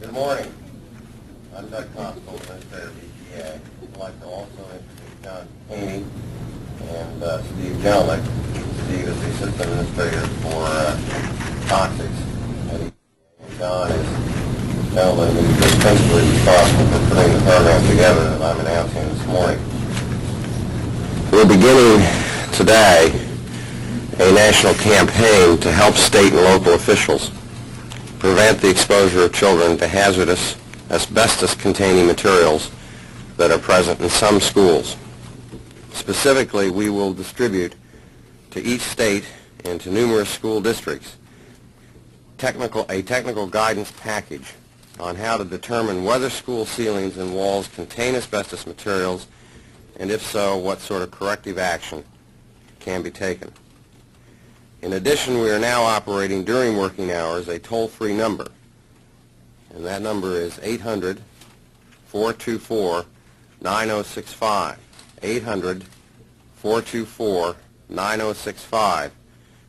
Good morning. I'm Doug Costle, Administrator of EPA. I'd like to also introduce John Haney and Steve Jellick. Steve is the Assistant Administrator for Toxics at EPA. And John is the gentleman who's principally responsible for putting the program together that I'm announcing this morning. We're beginning today a national campaign to help state and local officials prevent the exposure of children to hazardous asbestos-containing materials that are present in some schools. Specifically, we will distribute to each state and to numerous school districts a technical guidance package on how to determine whether school ceilings and walls contain asbestos materials, and if so, what sort of corrective action can be taken. In addition, we are now operating during working hours a toll-free number, and that number is 800-424-9065, 800-424-9065,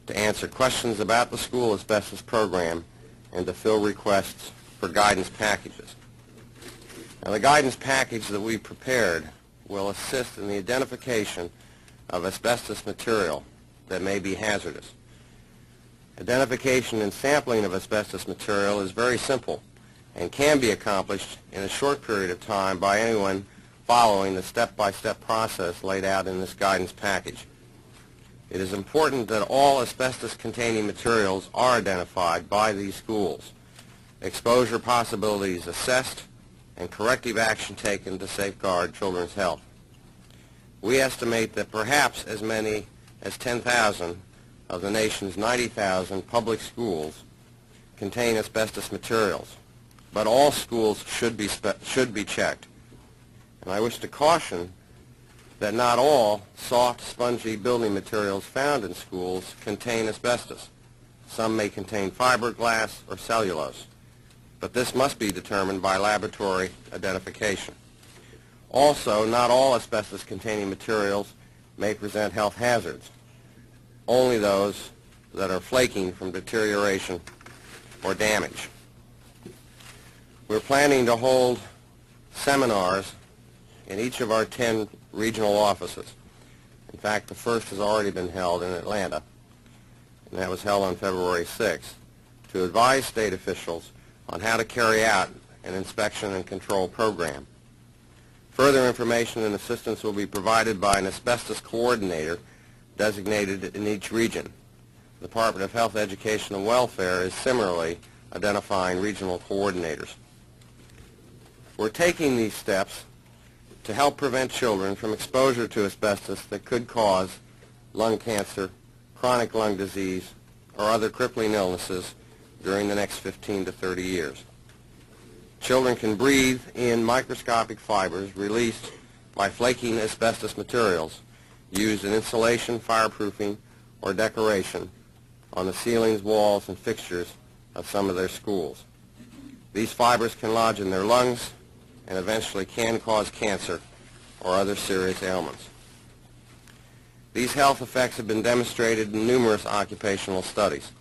to answer questions about the school asbestos program and to fill requests for guidance packages. Now, the guidance package that we prepared will assist in the identification of asbestos material that may be hazardous. Identification and sampling of asbestos material is very simple and can be accomplished in a short period of time by anyone following the step-by-step process laid out in this guidance package. It is important that all asbestos-containing materials are identified by these schools, exposure possibilities assessed, and corrective action taken to safeguard children's health. We estimate that perhaps as many as 10,000 of the nation's 90,000 public schools contain asbestos materials, but all schools should be checked. And I wish to caution that not all soft, spongy building materials found in schools contain asbestos. Some may contain fiberglass or cellulose, but this must be determined by laboratory identification. Also, not all asbestos-containing materials may present health hazards, only those that are flaking from deterioration or damage. We're planning to hold seminars in each of our 10 regional offices. In fact, the first has already been held in Atlanta, and that was held on February 6th, to advise state officials on how to carry out an inspection and control program. Further information and assistance will be provided by an asbestos coordinator designated in each region. The Department of Health, Education, and Welfare is similarly identifying regional coordinators. We're taking these steps to help prevent children from exposure to asbestos that could cause lung cancer, chronic lung disease, or other crippling illnesses during the next 15 to 30 years. Children can breathe in microscopic fibers released by flaking asbestos materials used in insulation, fireproofing, or decoration on the ceilings, walls, and fixtures of some of their schools. These fibers can lodge in their lungs and eventually can cause cancer or other serious ailments. These health effects have been demonstrated in numerous occupational studies.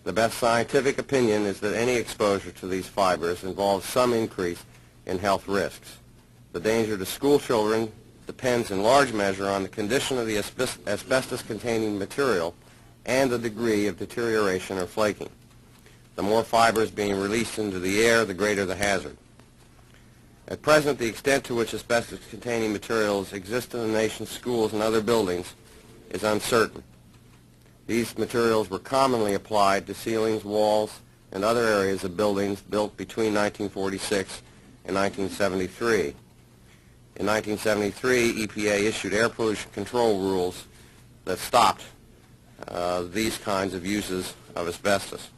The best scientific opinion is that any exposure to these fibers involves some increase in health risks. The danger to school children depends in large measure on the condition of the asbestos-containing material and the degree of deterioration or flaking. The more fibers being released into the air, the greater the hazard. At present, the extent to which asbestos-containing materials exist in the nation's schools and other buildings is uncertain. These materials were commonly applied to ceilings, walls, and other areas of buildings built between 1946 and 1973. In 1973, EPA issued air pollution control rules that stopped these kinds of uses of asbestos.